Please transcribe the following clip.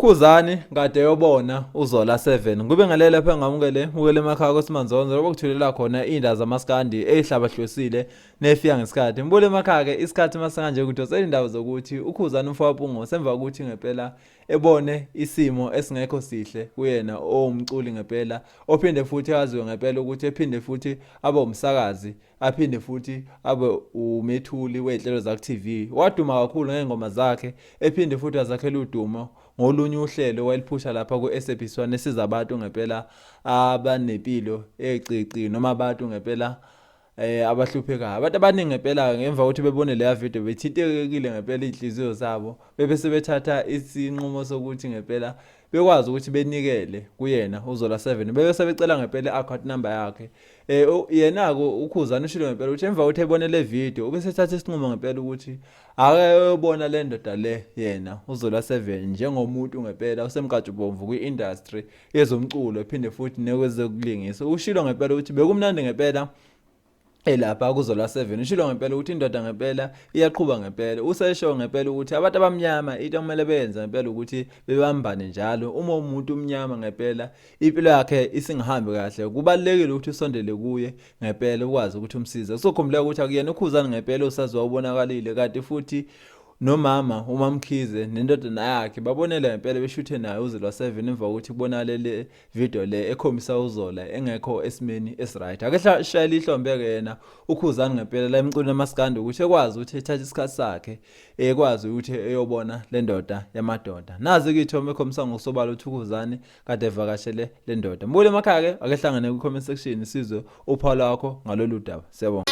uKhuzani kade yobona uZola7 kube ngale lapha ngamukele ukele emakhaya kweSimanzonzo lokuthulela khona indaba zamaskandi ezihlabahlosile nefika ngesikhathi mbule emakhaya ke isikhathi masakanje ukuthi indaba zokuthi uKhuzani umfowabo semva ukuthi ngempela ebone isimo esingekho sihle kuyena owumculi ngempela ophinde futhi yaziwe ngempela ukuthi ephinde futhi abe umsakazi aphinde futhi abe umethuli wezinhlelo zakhe TV waduma kakhulu ngengoma zakhe ephinde futhi azakhela udumo ngolunye uhlelo waliphusha lapha ku-SABC1 esiza abantu ngempela abanempilo ecici noma abantu ngempela abahluphekayo abantu abaningi ngempela ngemva ukuthi bebone leya video bethintekile ngempela inhliziyo zabo bese bethatha isinqumo sokuthi ngempela bekwazi ukuthi benikele kuyena uZola7 bese becela ngempela account number yakhe yena ko uKhuzani ushilo ngempela ukuthi emva ukuthi ebone le video bese ethatha isinqumo ngempela ukuthi akayobona le ndoda le yena uZola7 njengomuntu ngempela usemkajubomvu kwi-industry yezomculo ephinde futhi nekwezokulingisa ushilo ngempela ukuthi bekumnandi ngempela lapha kuZola7 ushilo ngempela ukuthi indoda ngempela iyaqhubeka ngempela usesho ngempela ukuthi abantu abamnyama into kumele benze ngempela ukuthi bebambane njalo uma umuntu umnyama ngempela impilo yakhe isingahambi kahle kubalekile ukuthi usondele kuye ngempela ukwazi ukuthi umsize sokhumbula ukuthi akuyena uKhuzani ngempela usaziwa ubonakalile kanti futhi nomama uMamkhize nendodana yakhe babonela ngempela beshuthe naye uZola7 emva kokuthi kubonakale le video le ekhomisa uZola engekho esimeni esright ake shayela ihlombeke yena uKhuzani ngempela la emcuni Maskand ukuthi ekwazi ukuthi ethathe isikhathi sakhe ekwazi ukuthi eyobona le ndoda yamadoda nazi ke ithome ekhomisa ngosobala ukuthi uKhuzani kade evakashele le ndoda mbule emakhaya ke ake hlangane ku comment section sizwe uphawu lakho ngalolu daba siyabonga.